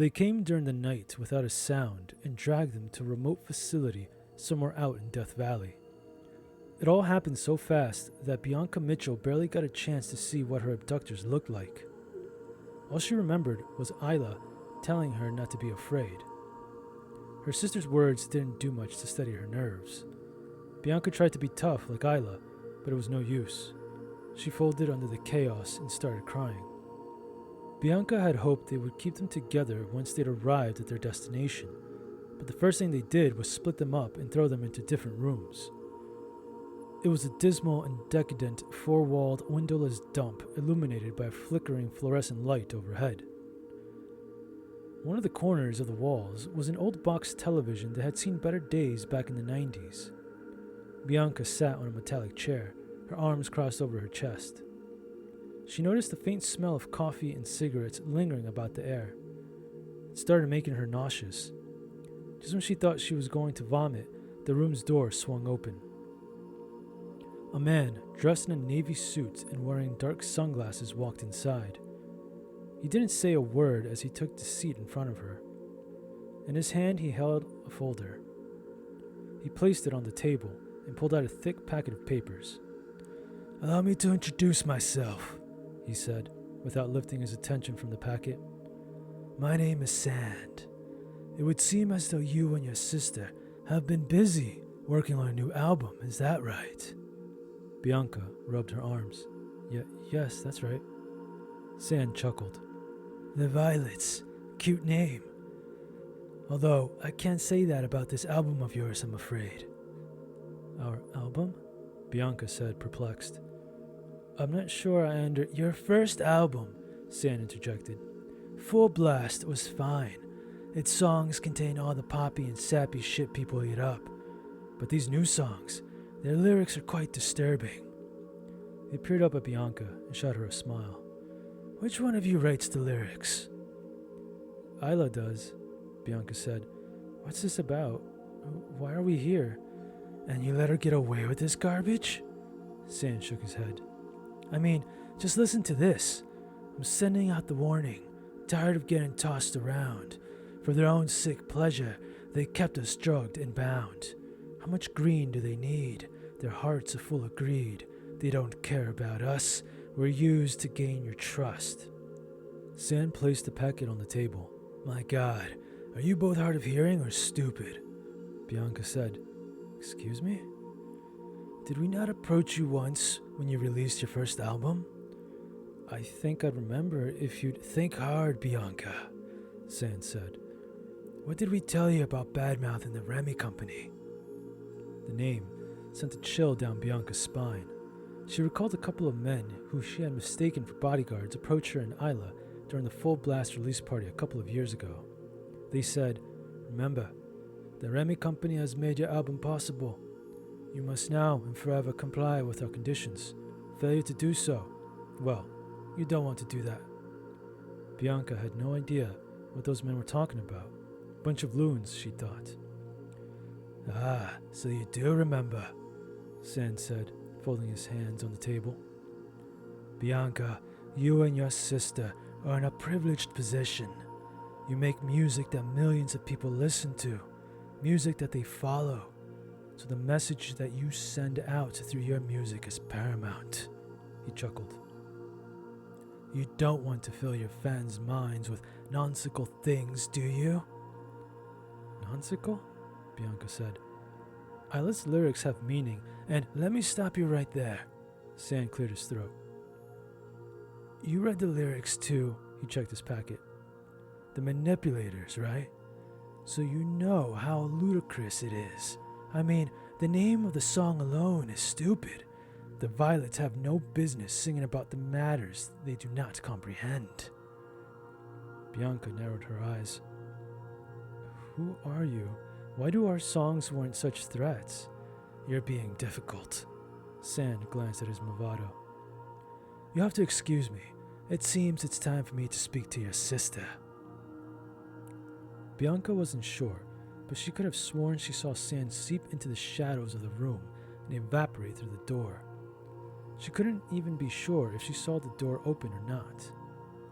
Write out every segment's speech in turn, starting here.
They came during the night without a sound and dragged them to a remote facility somewhere out in Death Valley. It all happened so fast that Bianca Mitchell barely got a chance to see what her abductors looked like. All she remembered was Ayla telling her not to be afraid. Her sister's words didn't do much to steady her nerves. Bianca tried to be tough like Ayla, but it was no use. She folded under the chaos and started crying. Bianca had hoped they would keep them together once they'd arrived at their destination, but the first thing they did was split them up and throw them into different rooms. It was a dismal and decadent, four-walled, windowless dump illuminated by a flickering fluorescent light overhead. One of the corners of the walls was an old box television that had seen better days back in the 90s. Bianca sat on a metallic chair, her arms crossed over her chest. She noticed the faint smell of coffee and cigarettes lingering about the air. It started making her nauseous. Just when she thought she was going to vomit, the room's door swung open. A man, dressed in a navy suit and wearing dark sunglasses, walked inside. He didn't say a word as he took the seat in front of her. In his hand he held a folder. He placed it on the table and pulled out a thick packet of papers. "Allow me to introduce myself," he said, without lifting his attention from the packet. "My name is Sand. It would seem as though you and your sister have been busy working on a new album, is that right?" Bianca rubbed her arms. Yes, that's right." Sand chuckled. "The Violets. Cute name. Although, I can't say that about this album of yours, I'm afraid." "Our album?" Bianca said, perplexed. "I'm not sure I Your first album," Sand interjected. "Full Blast was fine. Its songs contain all the poppy and sappy shit people eat up. But these new songs, their lyrics are quite disturbing." He peered up at Bianca and shot her a smile. "Which one of you writes the lyrics?" "Ayla does," Bianca said. "What's this about? Why are we here?" "And you let her get away with this garbage?" Sand shook his head. "I mean, just listen to this. I'm sending out the warning. Tired of getting tossed around. For their own sick pleasure, they kept us drugged and bound. How much green do they need? Their hearts are full of greed. They don't care about us. We're used to gain your trust." Sand placed the packet on the table. "My God, are you both hard of hearing or stupid?" Bianca said. "Excuse me? Did we not approach you once when you released your first album?" "I think I'd remember if you'd..." "Think hard, Bianca," Sand said. "What did we tell you about badmouthing the Remy Company?" The name sent a chill down Bianca's spine. She recalled a couple of men who she had mistaken for bodyguards approach her and Ayla during the Full Blast release party a couple of years ago. They said, "Remember, the Remy Company has made your album possible. You must now and forever comply with our conditions. Failure to do so, well, you don't want to do that." Bianca had no idea what those men were talking about. Bunch of loons, she thought. "Ah, so you do remember," Sand said, folding his hands on the table. "Bianca, you and your sister are in a privileged position. You make music that millions of people listen to, music that they follow. So the message that you send out through your music is paramount." He chuckled. "You don't want to fill your fans' minds with nonsensical things, do you?" "Nonsensical?" Bianca said. "Ayla's lyrics have meaning, and..." "Let me stop you right there." Sand cleared his throat. "You read the lyrics too," he checked his packet. "The Manipulators, right? So you know how ludicrous it is. I mean, the name of the song alone is stupid. The Violets have no business singing about the matters they do not comprehend." Bianca narrowed her eyes. "Who are you? Why do our songs warrant such threats?" "You're being difficult." Sand glanced at his Movado. "You have to excuse me. It seems it's time for me to speak to your sister." Bianca wasn't sure, but she could have sworn she saw Sand seep into the shadows of the room and evaporate through the door. She couldn't even be sure if she saw the door open or not.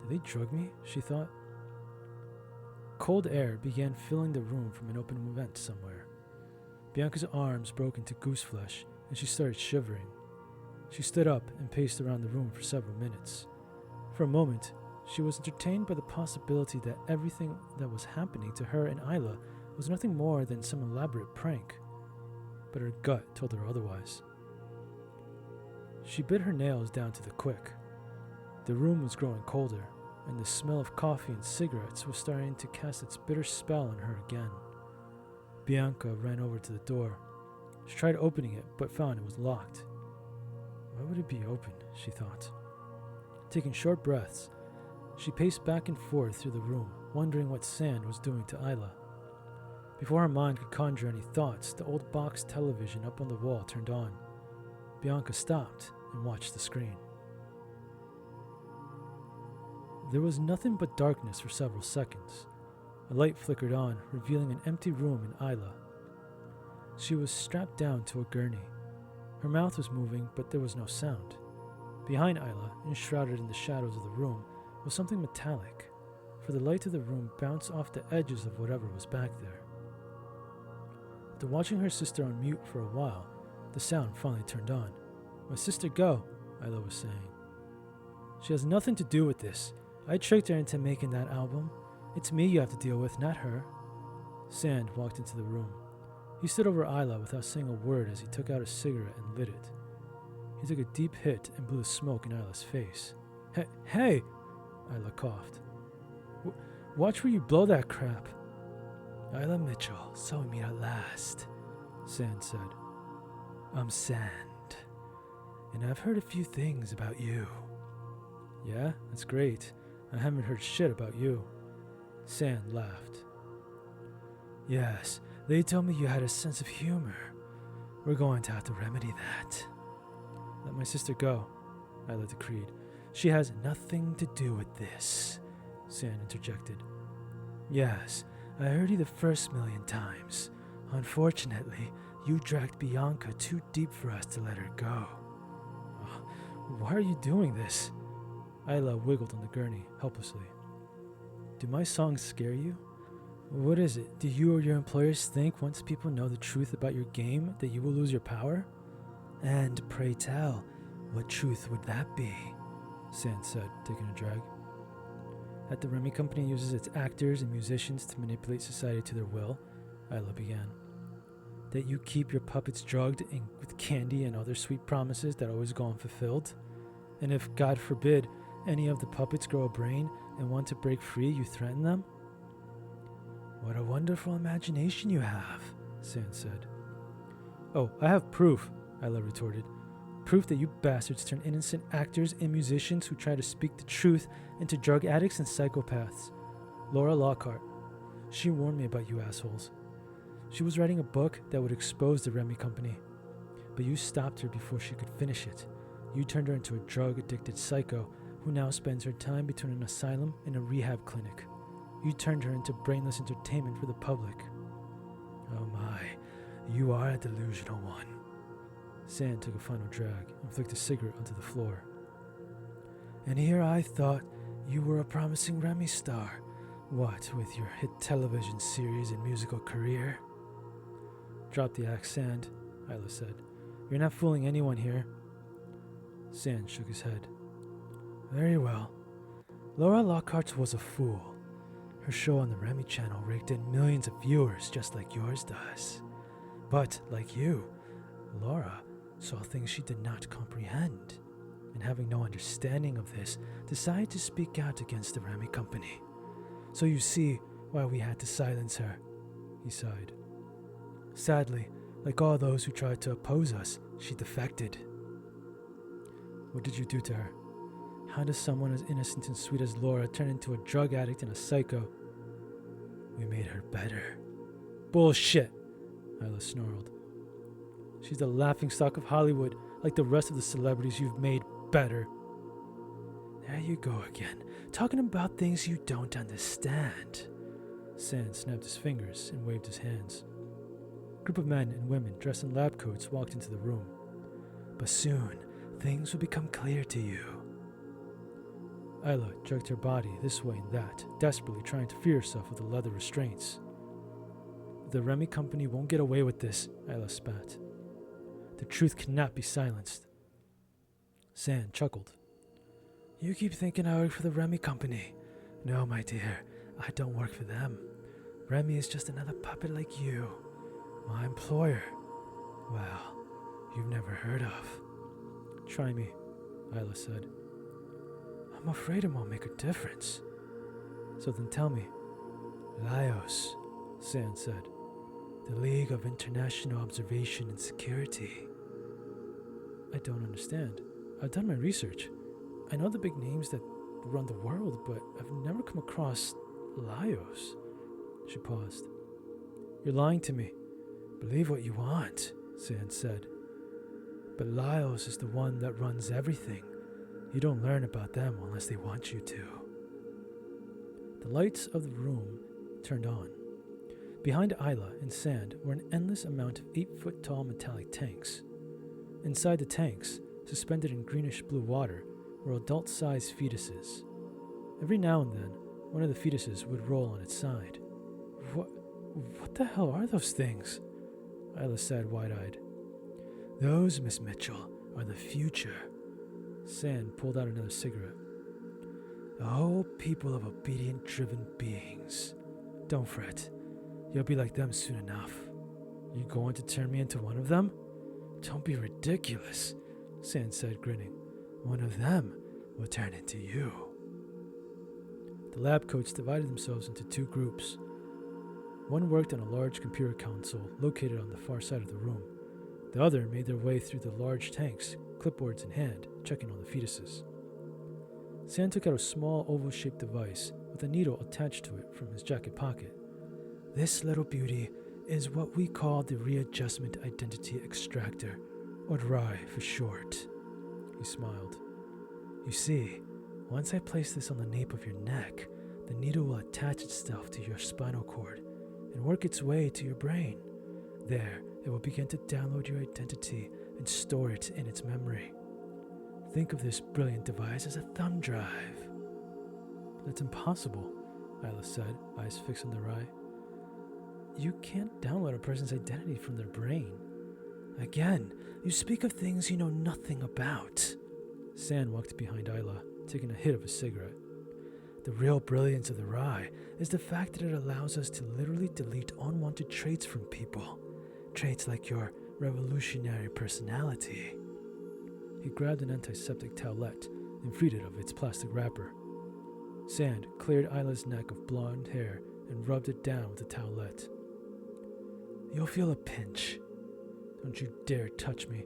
"Did they drug me?" she thought. Cold air began filling the room from an open vent somewhere. Bianca's arms broke into goose flesh, and she started shivering. She stood up and paced around the room for several minutes. For a moment, she was entertained by the possibility that everything that was happening to her and Ayla was nothing more than some elaborate prank, but her gut told her otherwise. She bit her nails down to the quick. The room was growing colder, and the smell of coffee and cigarettes was starting to cast its bitter spell on her again. Bianca ran over to the door. She tried opening it, but found it was locked. Why would it be open, she thought. Taking short breaths, she paced back and forth through the room, wondering what Sand was doing to Ayla. Before her mind could conjure any thoughts, the old box television up on the wall turned on. Bianca stopped and watched the screen. There was nothing but darkness for several seconds. A light flickered on, revealing an empty room in Ayla. She was strapped down to a gurney. Her mouth was moving, but there was no sound. Behind Ayla, enshrouded in the shadows of the room, was something metallic, for the light of the room bounced off the edges of whatever was back there. After watching her sister on mute for a while, the sound finally turned on. "My sister, go," Ayla was saying. "She has nothing to do with this. I tricked her into making that album. It's me you have to deal with, not her." Sand walked into the room. He stood over Ayla without saying a word as he took out a cigarette and lit it. He took a deep hit and blew the smoke in Ayla's face. Hey! Ayla coughed. "Watch where you blow that crap." "Ayla Mitchell, so we meet at last," Sand said. "I'm Sand, and I've heard a few things about you." "Yeah, that's great. I haven't heard shit about you." Sand laughed. "Yes, they told me you had a sense of humor. We're going to have to remedy that." "Let my sister go," Ayla decreed. "She has nothing to do with this," Sand interjected. "Yes, I heard you the first million times. Unfortunately, you dragged Bianca too deep for us to let her go." "Why are you doing this?" Ayla wiggled on the gurney, helplessly. "Do my songs scare you? What is it? Do you or your employers think once people know the truth about your game that you will lose your power?" "And pray tell, what truth would that be?" Sand said, taking a drag. "That the Remy Company uses its actors and musicians to manipulate society to their will," Ayla began. "That you keep your puppets drugged with candy and other sweet promises that always go unfulfilled. And if, God forbid, any of the puppets grow a brain and want to break free, you threaten them?" "What a wonderful imagination you have," Sand said. "Oh, I have proof," Ayla retorted. "Proof that you bastards turn innocent actors and musicians who try to speak the truth into drug addicts and psychopaths. Laura Lockhart. She warned me about you assholes. She was writing a book that would expose the Remy Company. But you stopped her before she could finish it. You turned her into a drug-addicted psycho who now spends her time between an asylum and a rehab clinic. You turned her into brainless entertainment for the public." "Oh my, you are a delusional one." Sand took a final drag and flicked a cigarette onto the floor. "And here I thought you were a promising Remy star. What with your hit television series and musical career?" "Drop the axe, Sand," Ayla said. "You're not fooling anyone here." Sand shook his head. "Very well. Laura Lockhart was a fool. Her show on the Remy channel raked in millions of viewers just like yours does. But, like you, Laura saw things she did not comprehend, and having no understanding of this, decided to speak out against the Remy Company. So you see why we had to silence her," he sighed. "Sadly, like all those who tried to oppose us, she defected." "What did you do to her? How does someone as innocent and sweet as Laura turn into a drug addict and a psycho?" "We made her better." "Bullshit," Ayla snarled. "She's the laughingstock of Hollywood, like the rest of the celebrities you've made better." "There you go again, talking about things you don't understand." Sand snapped his fingers and waved his hands. A group of men and women dressed in lab coats walked into the room. "But soon, things will become clear to you." Ayla jerked her body this way and that, desperately trying to free herself of the leather restraints. The Remy Company won't get away with this, Ayla spat. The truth cannot be silenced. Sand chuckled. You keep thinking I work for the Remy Company. No, my dear, I don't work for them. Remy is just another puppet like you. My employer. Well, you've never heard of. Try me, Ayla said. I'm afraid it won't make a difference. So then tell me. Laios, Sand said. The League of International Observation and Security. I don't understand. I've done my research. I know the big names that run the world, but I've never come across Laios. She paused. You're lying to me. Believe what you want, Sand said. But Laios is the one that runs everything. You don't learn about them unless they want you to. The lights of the room turned on. Behind Ayla and Sand were an endless amount of 8-foot-tall metallic tanks. Inside the tanks, suspended in greenish-blue water, were adult-sized fetuses. Every now and then, one of the fetuses would roll on its side. What the hell are those things? Ayla said, wide-eyed. Those, Miss Mitchell, are the future. Sand pulled out another cigarette. The whole people of obedient, driven beings. Don't fret. You'll be like them soon enough. You going to turn me into one of them? Don't be ridiculous, Sand said, grinning. One of them will turn into you. The lab coats divided themselves into two groups. One worked on a large computer console located on the far side of the room. The other made their way through the large tanks, clipboards in hand, checking on the fetuses. Sand took out a small oval-shaped device with a needle attached to it from his jacket pocket. This little beauty is what we call the Readjustment Identity Extractor, or RAI for short. He smiled. You see, once I place this on the nape of your neck, the needle will attach itself to your spinal cord and work its way to your brain. There, it will begin to download your identity and store it in its memory. Think of this brilliant device as a thumb drive. That's impossible, Ayla said, eyes fixed on the RAI. You can't download a person's identity from their brain. Again, you speak of things you know nothing about. Sand walked behind Ayla, taking a hit of a cigarette. The real brilliance of the RAI is the fact that it allows us to literally delete unwanted traits from people. Traits like your revolutionary personality. He grabbed an antiseptic towelette and freed it of its plastic wrapper. Sand cleared Ayla's neck of blonde hair and rubbed it down with the towelette. You'll feel a pinch. Don't you dare touch me,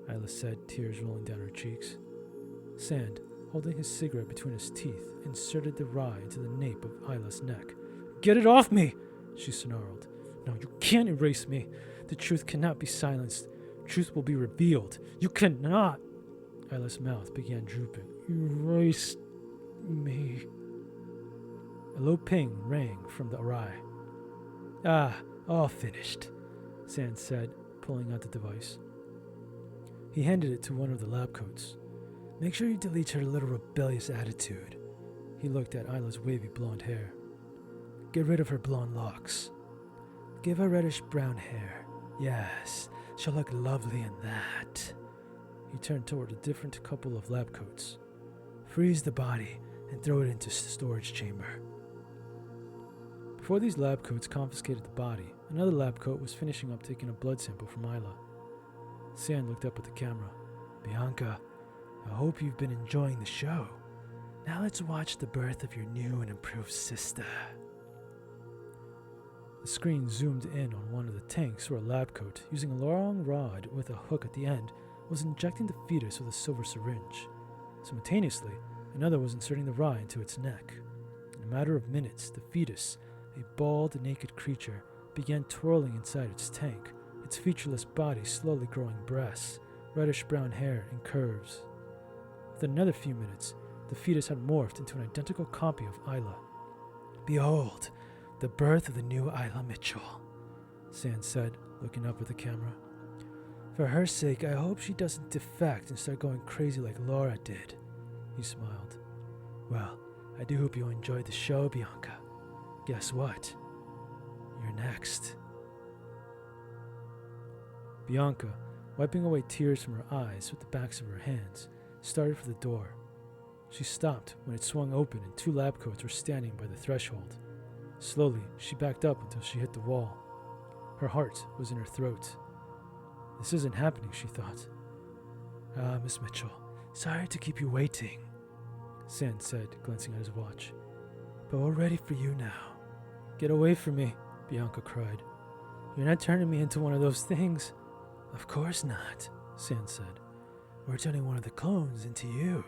Ayla said, tears rolling down her cheeks. Sand, holding his cigarette between his teeth, inserted the RAI into the nape of Ayla's neck. Get it off me, she snarled. No, you can't erase me. The truth cannot be silenced. Truth will be revealed. You cannot. Ayla's mouth began drooping. Erase me. A low ping rang from the RAI. Ah, all finished, Sand said, pulling out the device. He handed it to one of the lab coats. Make sure you delete her little rebellious attitude. He looked at Ayla's wavy blonde hair. Get rid of her blonde locks. Give her reddish-brown hair. Yes, she'll look lovely in that. He turned toward a different couple of lab coats. Freeze the body and throw it into the storage chamber. Before these lab coats confiscated the body, another lab coat was finishing up taking a blood sample from Ayla. Sand looked up at the camera. Bianca, I hope you've been enjoying the show. Now let's watch the birth of your new and improved sister. The screen zoomed in on one of the tanks where a lab coat, using a long rod with a hook at the end, was injecting the fetus with a silver syringe. Simultaneously, another was inserting the RAI into its neck. In a matter of minutes, the fetus, a bald, naked creature, began twirling inside its tank, its featureless body slowly growing breasts, reddish-brown hair, and curves. Within another few minutes, the fetus had morphed into an identical copy of Ayla. Behold, the birth of the new Ayla Mitchell, Sand said, looking up at the camera. For her sake, I hope she doesn't defect and start going crazy like Laura did. He smiled. Well, I do hope you enjoyed the show, Bianca. Guess what? You're next. Bianca, wiping away tears from her eyes with the backs of her hands, started for the door. She stopped when it swung open and 2 lab coats were standing by the threshold. Slowly, she backed up until she hit the wall. Her heart was in her throat. This isn't happening, she thought. Miss Mitchell, sorry to keep you waiting, Sand said, glancing at his watch. But we're ready for you now. Get away from me, Bianca cried. You're not turning me into one of those things. Of course not, Sand said. We're turning one of the clones into you.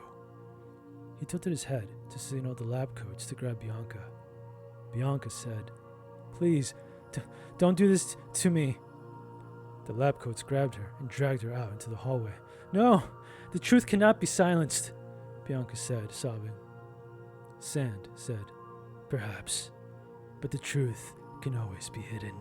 He tilted his head to signal the lab coats to grab Bianca. Bianca said, Please, don't do this to me. The lab coats grabbed her and dragged her out into the hallway. No, the truth cannot be silenced, Bianca said, sobbing. Sand said, Perhaps, but the truth can always be hidden.